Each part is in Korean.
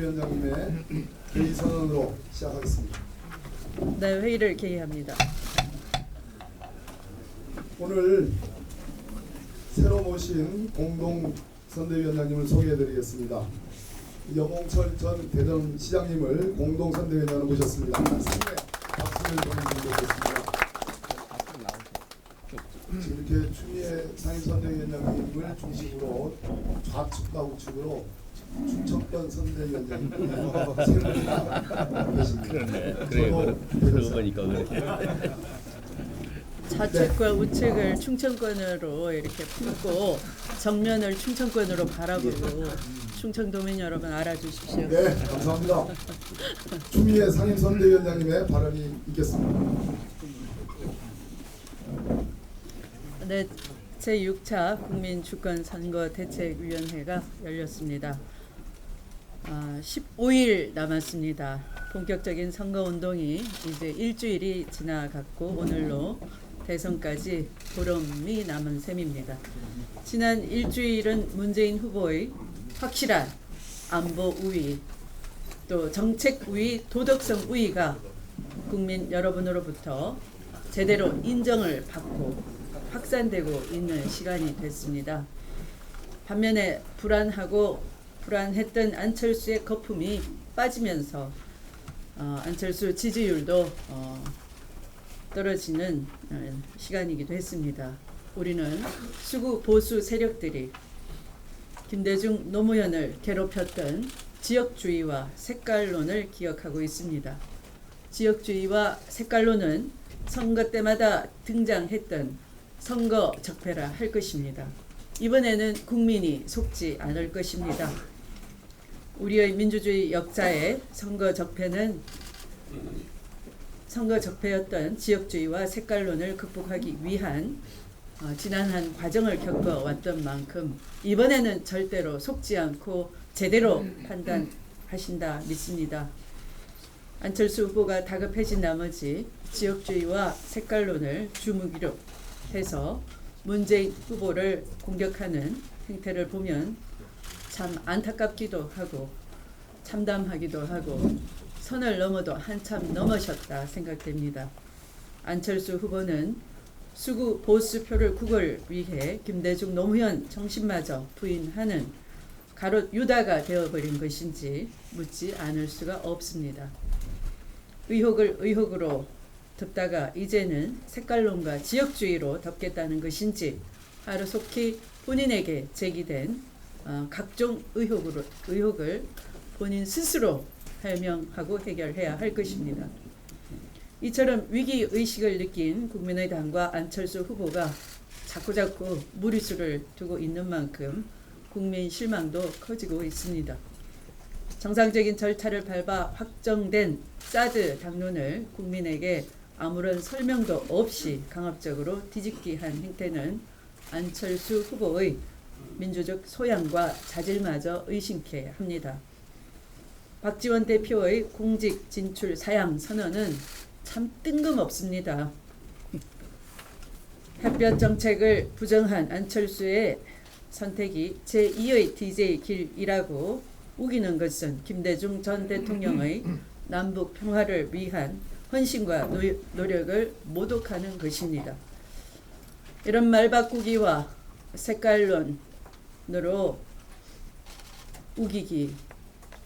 선대위원장님의 개의 선언으로 시작하겠습니다. 네, 회의를 개의합니다. 오늘 새로 모신 공동 선대위원장님을 소개해드리겠습니다. 여봉철 전 대전시장님을 공동 선대위원장으로 모셨습니다. 상의 박수를 보내주시면 좋겠습니다. 지금 이렇게 추미애 상임선대위원장님을 중심으로 좌측과 우측으로 충청권 선대위원장님 세 분이나 계십니다. 그래, 그러고 보니까 그래. 좌측과 우측을 충청권으로 이렇게 품고 정면을 충청권으로 바라보고 충청도민 여러분 알아주십시오. 네, 감사합니다. 추미애 상임선대위원장님의 발언이 있겠습니다. 네, 제6차 국민주권선거대책위원회가 열렸습니다. 15일 남았습니다. 본격적인 선거운동이 이제 일주일이 지나갔고 오늘로 대선까지 보름이 남은 셈입니다. 지난 일주일은 문재인 후보의 확실한 안보 우위, 또 정책 우위, 도덕성 우위가 국민 여러분으로부터 제대로 인정을 받고 확산되고 있는 시간이 됐습니다. 반면에 불안했던 안철수의 거품이 빠지면서 안철수 지지율도 떨어지는 시간이기도 했습니다. 우리는 수구 보수 세력들이 김대중 노무현을 괴롭혔던 지역주의와 색깔론을 기억하고 있습니다. 지역주의와 색깔론은 선거 때마다 등장했던 선거 적폐라 할 것입니다. 이번에는 국민이 속지 않을 것입니다. 우리의 민주주의 역사에 선거 적폐였던 지역주의와 색깔론을 극복하기 위한 지난한 과정을 겪어왔던 만큼 이번에는 절대로 속지 않고 제대로 판단하신다 믿습니다. 안철수 후보가 다급해진 나머지 지역주의와 색깔론을 주무기로 해서 문재인 후보를 공격하는 행태를 보면 참 안타깝기도 하고 참담하기도 하고 선을 넘어도 한참 넘으셨다 생각됩니다. 안철수 후보는 수구 보수표를 국을 위해 김대중 노무현 정신마저 부인하는 가롯 유다가 되어버린 것인지 묻지 않을 수가 없습니다. 의혹을 의혹으로 덮다가 이제는 색깔론과 지역주의로 덮겠다는 것인지 하루속히 본인에게 제기된 각종 의혹을 본인 스스로 해명하고 해결해야 할 것입니다. 이처럼 위기의식을 느낀 국민의당과 안철수 후보가 자꾸자꾸 무리수를 두고 있는 만큼 국민 실망도 커지고 있습니다. 정상적인 절차를 밟아 확정된 사드 당론을 국민에게 아무런 설명도 없이 강압적으로 뒤집기한 행태는 안철수 후보의 민주적 소양과 자질마저 의심케 합니다. 박지원 대표의 공직 진출 사양 선언은 참 뜬금없습니다. 햇볕 정책을 부정한 안철수의 선택이 제2의 DJ 길이라고 우기는 것은 김대중 전 대통령의 남북 평화를 위한 헌신과 노력을 모독하는 것입니다. 이런 말바꾸기와 색깔론으로 우기기,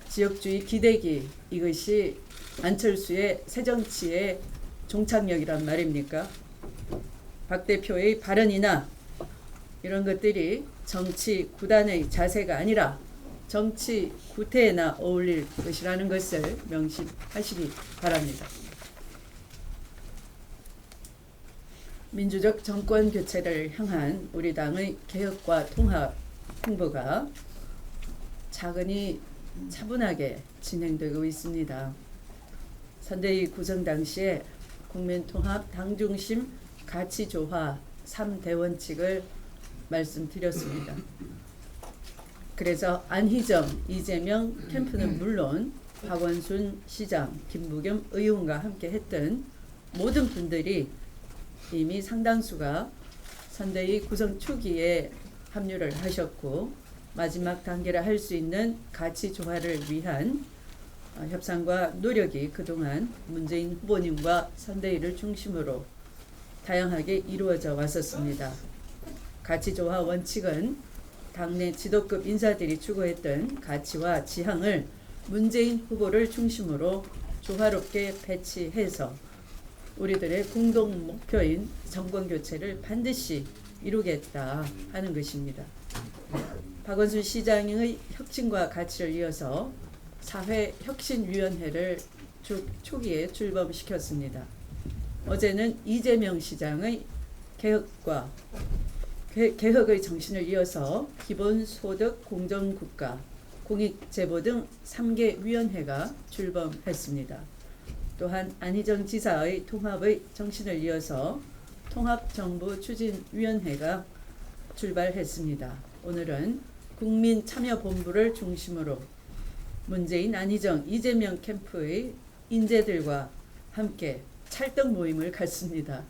지역주의 기대기, 이것이 안철수의 새정치의 종착역이란 말입니까? 박 대표의 발언이나 이런 것들이 정치 구단의 자세가 아니라 정치 구태에나 어울릴 것이라는 것을 명심하시기 바랍니다. 민주적 정권 교체를 향한 우리 당의 개혁과 통합 행보가 차분하게 진행되고 있습니다. 선대위 구성 당시에 국민통합, 당중심, 가치조화 3대원칙을 말씀드렸습니다. 그래서 안희정, 이재명 캠프는 물론 박원순 시장, 김부겸 의원과 함께 했던 모든 분들이 이미 상당수가 선대위 구성 초기에 합류를 하셨고 마지막 단계를 할 수 있는 가치 조화를 위한 협상과 노력이 그동안 문재인 후보님과 선대위를 중심으로 다양하게 이루어져 왔었습니다. 가치 조화 원칙은 당내 지도급 인사들이 추구했던 가치와 지향을 문재인 후보를 중심으로 조화롭게 배치해서 우리들의 공동 목표인 정권 교체를 반드시 이루겠다 하는 것입니다. 박원순 시장의 혁신과 가치를 이어서 사회혁신위원회를 초기에 출범시켰습니다. 어제는 이재명 시장의 개혁의 정신을 이어서 기본소득, 공정국가, 공익제보 등 3개 위원회가 출범했습니다. 또한 안희정 지사의 통합의 정신을 이어서 통합정부추진위원회가 출발했습니다. 오늘은 국민참여본부를 중심으로 문재인, 안희정, 이재명 캠프의 인재들과 함께 찰떡 모임을 갖습니다.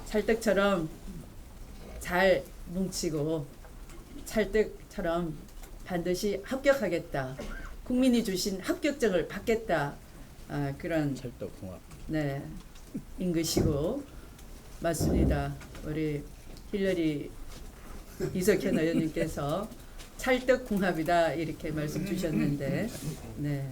찰떡처럼 잘 뭉치고 찰떡처럼 반드시 합격하겠다. 국민이 주신 합격증을 받겠다. 그런 찰떡궁합. 네, 인 것이고 맞습니다. 우리 힐러리 이석현 의원님께서 찰떡궁합이다 이렇게 말씀 주셨는데 네,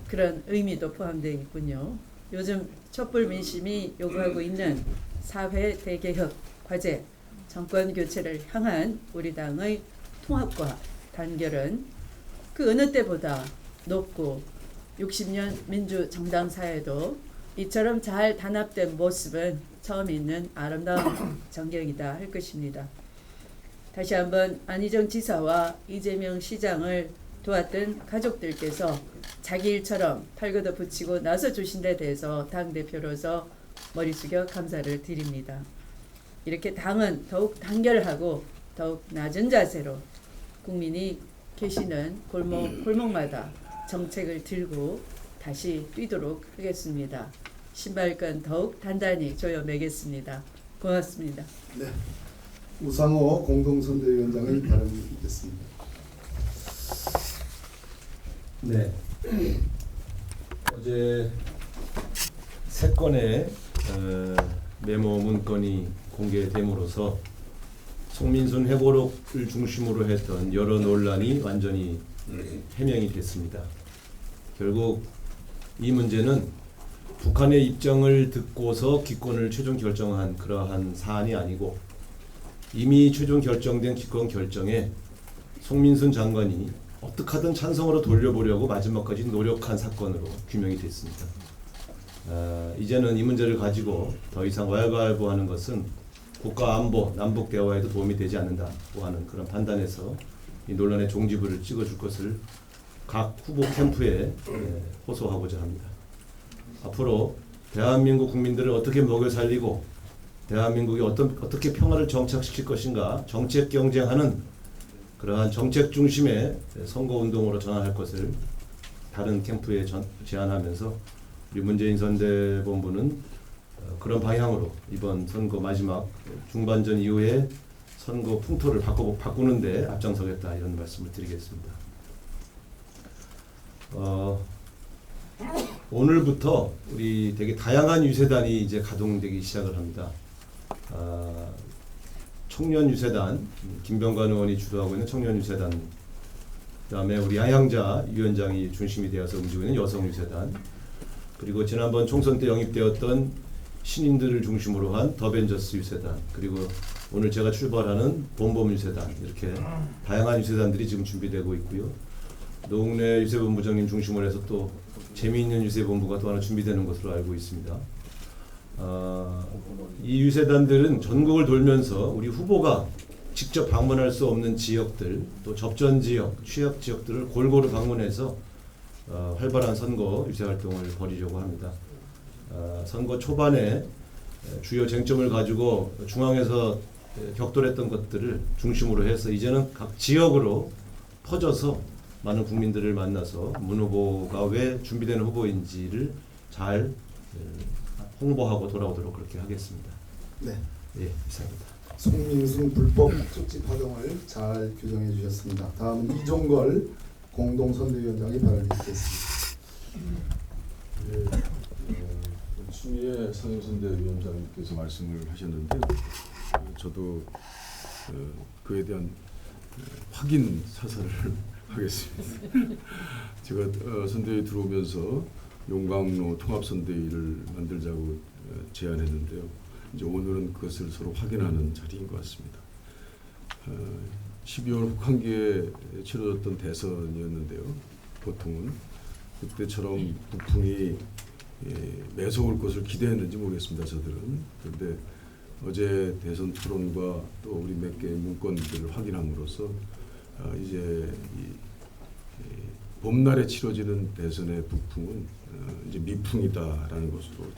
그런 의미도 포함되어 있군요. 요즘 촛불 민심이 요구하고 있는 사회 대개혁 과제, 정권 교체를 향한 우리 당의 통합과 단결은 그 어느 때보다 높고 60년 민주정당 사회도 이처럼 잘 단합된 모습은 처음 있는 아름다운 전경이다 할 것입니다. 다시 한번 안희정 지사와 이재명 시장을 도왔던 가족들께서 자기 일처럼 팔 걷어붙이고 나서주신 데 대해서 당대표로서 머리 숙여 감사를 드립니다. 이렇게 당은 더욱 단결하고 더욱 낮은 자세로 국민이 계시는 골목마다 정책을 들고 다시 뛰도록 하겠습니다. 신발끈 더욱 단단히 조여 매겠습니다. 고맙습니다. 네, 우상호 공동선대위원장의 발언이 있겠습니다. 네. 어제 세 건의 메모 문건이 공개됨으로써 송민순 회고록을 중심으로 했던 여러 논란이 완전히 해명이 됐습니다. 결국 이 문제는 북한의 입장을 듣고서 기권을 최종 결정한 그러한 사안이 아니고 이미 최종 결정된 기권 결정에 송민순 장관이 어떻게 하든 찬성으로 돌려보려고 마지막까지 노력한 사건으로 규명이 됐습니다. 이제는 이 문제를 가지고 더 이상 왈가왈부하는 것은 국가 안보, 남북 대화에도 도움이 되지 않는다고 하는 그런 판단에서 이 논란의 종지부를 찍어줄 것을 각 후보 캠프에 호소하고자 합니다. 앞으로 대한민국 국민들을 어떻게 먹여 살리고 대한민국이 어떻게 평화를 정착시킬 것인가 정책 경쟁하는 그러한 정책 중심의 선거운동으로 전환할 것을 다른 캠프에 제안하면서 우리 문재인 선대본부는 그런 방향으로 이번 선거 마지막 중반전 이후에 선거 풍토를 바꾸는데 앞장서겠다 이런 말씀을 드리겠습니다. 오늘부터 우리 되게 다양한 유세단이 이제 가동되기 시작을 합니다. 청년 유세단, 김병관 의원이 주도하고 있는 청년 유세단, 그다음에 우리 양양자 위원장이 중심이 되어서 움직이고 있는 여성 유세단, 그리고 지난번 총선 때 영입되었던 신인들을 중심으로 한 더벤져스 유세단, 그리고 오늘 제가 출발하는 봄봄 유세단, 이렇게 다양한 유세단들이 지금 준비되고 있고요. 노웅래 유세본부장님 중심으로 해서 또 재미있는 유세본부가 또 하나 준비되는 것으로 알고 있습니다. 이 유세단들은 전국을 돌면서 우리 후보가 직접 방문할 수 없는 지역들, 또 접전 지역, 취약 지역들을 골고루 방문해서 활발한 선거 유세 활동을 벌이려고 합니다. 선거 초반에 주요 쟁점을 가지고 중앙에서 격돌했던 것들을 중심으로 해서 이제는 각 지역으로 퍼져서 많은 국민들을 만나서 문 후보가 왜 준비되는 후보인지를 잘 홍보하고 돌아오도록 그렇게 하겠습니다. 네, 예, 이상입니다. 송민순 불법 쪽지 파동을 잘 규정해 주셨습니다. 다음은 이종걸 공동선대위원장의 발언이 있겠습니다. 예, 추미애 상임선대위원장님께서 말씀을 하셨는데요. 저도 그에 대한 확인 사살을 하겠습니다. 제가 선대위 들어오면서 용광로 통합선대위를 만들자고 제안했는데요. 이제 오늘은 그것을 서로 확인하는 자리인 것 같습니다. 12월 혹한기에 치러졌던 대선이었는데요. 보통은 그때처럼 북풍이 매서울 것을 기대했는지 모르겠습니다. 저들은. 그런데 어제 대선 토론과 또 우리 몇 개의 문건들을 확인함으로써 이제 봄날에 치러지는 대선의 북풍은 이제 미풍이다라는 것으로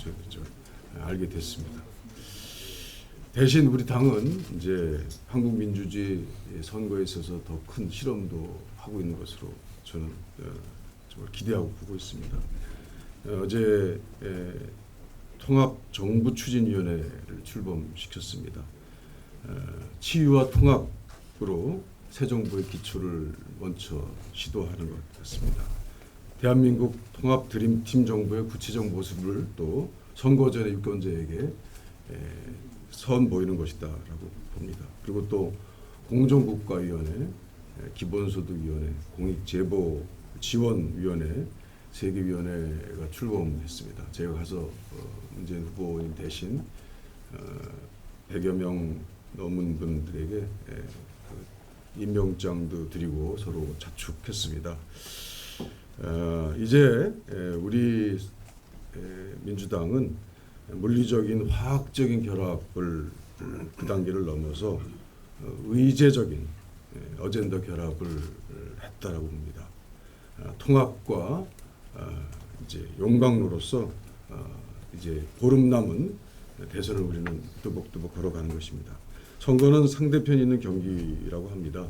알게 됐습니다. 대신 우리 당은 이제 한국민주주의 선거에 있어서 더 큰 실험도 하고 있는 것으로 저는 정말 기대하고 보고 있습니다. 어제 통합정부추진위원회를 출범시켰습니다. 치유와 통합으로 새 정부의 기초를 먼저 시도하는 것 같습니다. 대한민국 통합 드림팀 정부의 구체적 모습을 또 선거 전에 유권자에게 선보이는 것이다라고 봅니다. 그리고 또 공정국가위원회, 기본소득위원회, 공익제보지원위원회 3개 위원회가 출범했습니다. 제가 가서 문재인 후보님 대신 100여 명 넘은 분들에게 임명장도 드리고 서로 자축했습니다. 이제 우리 민주당은 물리적인 화학적인 결합을 그 단계를 넘어서 의제적인 어젠다 결합을 했다라고 봅니다. 통합과 이제 용광로로서 이제 보름 남은 대선을 우리는 뚜벅뚜벅 걸어가는 것입니다. 선거는 상대편이 있는 경기라고 합니다.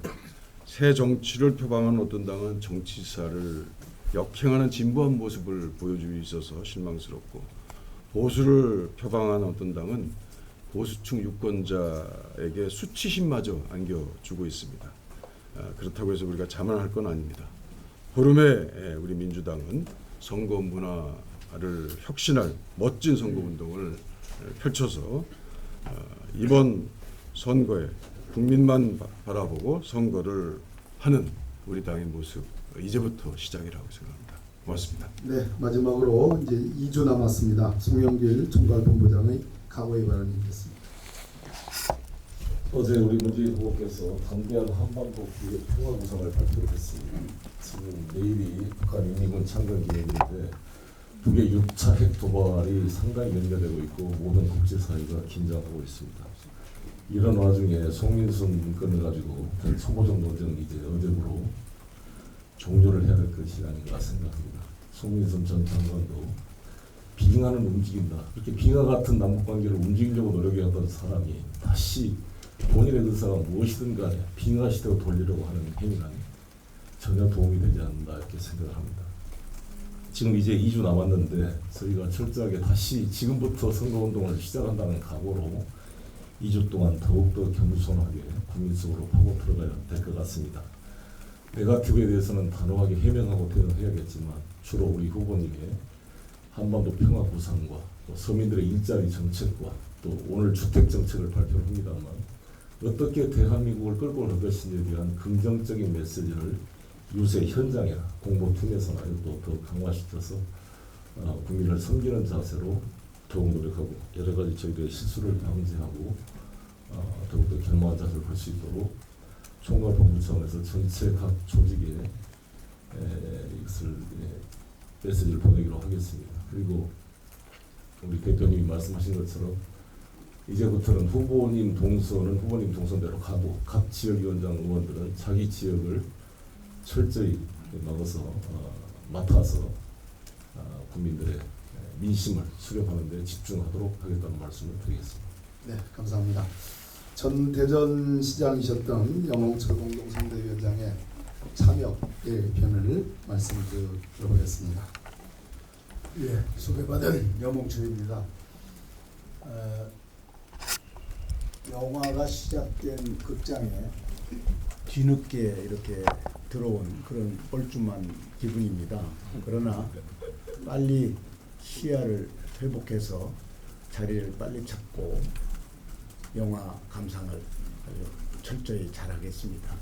새 정치를 표방하는 어떤 당은 정치사를 역행하는 진보한 모습을 보여주고 있어서 실망스럽고, 보수를 표방하는 어떤 당은 보수층 유권자에게 수치심마저 안겨주고 있습니다. 그렇다고 해서 우리가 자만할 건 아닙니다. 보름에 우리 민주당은 선거 문화를 혁신할 멋진 선거운동을 펼쳐서 이번 선거에 국민만 바라보고 선거를 하는 우리 당의 모습, 이제부터 시작이라고 생각합니다. 고맙습니다. 네, 마지막으로 이제 2주 남았습니다. 송영길 총괄본부장의 각오의 발언이 있겠습니다. 어제 우리 문재인 후보께서 담대한 한반도 기회 평화 구상을 발표했습니다. 지금 내일이 북한 인민군 창건 기념일인데 북의 6차 핵 도발이 상당히 연결되고 있고 모든 국제사회가 긴장하고 있습니다. 이런 와중에 송민순 문건을 가지고 전 초보적 논쟁은 이제 어제부로 종료를 해야 될 것이 아닌가 생각합니다. 송민순 전 장관도 빙하는 움직인다. 이렇게 빙하 같은 남북관계를 움직이려고 노력했던 사람이 다시 본인의 의사가 무엇이든 간에 빙하 시대로 돌리려고 하는 행위는 전혀 도움이 되지 않는다 이렇게 생각을 합니다. 지금 이제 2주 남았는데 저희가 철저하게 다시 지금부터 선거운동을 시작한다는 각오로 2주 동안 더욱더 겸손하게 국민 속으로 파고 들어가야 될 것 같습니다. 네거티브에 대해서는 단호하게 해명하고 대응해야겠지만 주로 우리 후보님의 한반도 평화 구상과 또 서민들의 일자리 정책과 또 오늘 주택 정책을 발표합니다만 어떻게 대한민국을 끌고 갈 것인지에 대한 긍정적인 메시지를 유세 현장이나 공보팀에서나 또 더 강화시켜서 국민을 섬기는 자세로 더욱 노력하고 여러 가지 저희들의 실수를 방지하고 더욱더 견고한 자세를 볼 수 있도록 총괄본부 차원에서 전체 각 조직에 이것을 메시지를 보내기로 하겠습니다. 그리고 우리 대표님이 말씀하신 것처럼 이제부터는 후보님 동선대로 가고 각 지역위원장 의원들은 자기 지역을 철저히 맡아서 국민들의 민심을 수렴하는 데 집중하도록 하겠다는 말씀을 드리겠습니다. 네, 감사합니다. 전 대전시장이셨던 영홍철 공동선대위원장의 참여의 변을 말씀 들어보겠습니다. 예, 소개받은 영홍철입니다. 영화가 시작된 극장에 뒤늦게 이렇게 들어온 그런 뻘쭘한 기분입니다. 그러나 빨리 시야를 회복해서 자리를 빨리 찾고 영화 감상을 아주 철저히 잘하겠습니다.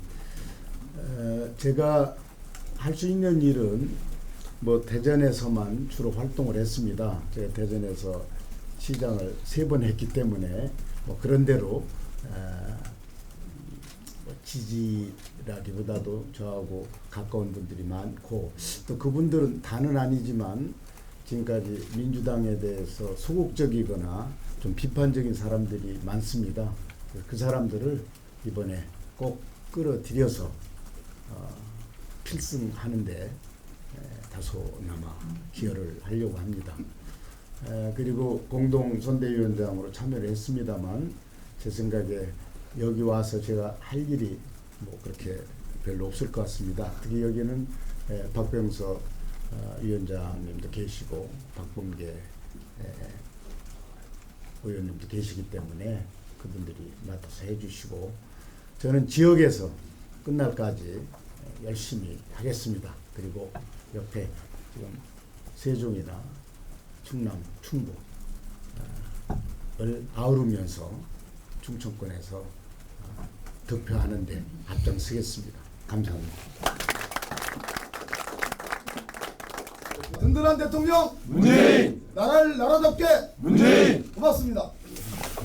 제가 할 수 있는 일은 뭐 대전에서만 주로 활동을 했습니다. 제가 대전에서 시장을 3번 했기 때문에 뭐 그런 대로 뭐 지지라기보다도 저하고 가까운 분들이 많고 또 그분들은 다는 아니지만 지금까지 민주당에 대해서 소극적이거나 좀 비판적인 사람들이 많습니다. 그 사람들을 이번에 꼭 끌어들여서 필승하는데 다소나마 기여를 하려고 합니다. 그리고 공동선대위원장으로 참여를 했습니다만 제 생각에 여기 와서 제가 할 일이 뭐 그렇게 별로 없을 것 같습니다. 특히 여기는 박병석 위원장님도 계시고 박범계 의원님도 계시기 때문에 그분들이 맡아서 해주시고 저는 지역에서 끝날까지 열심히 하겠습니다. 그리고 옆에 지금 세종이나 충남, 충북을 아우르면서 충청권에서 득표하는 데 앞장서겠습니다. 감사합니다. 든든한 대통령 문재인! 나라를 나라답게 문재인! 고맙습니다.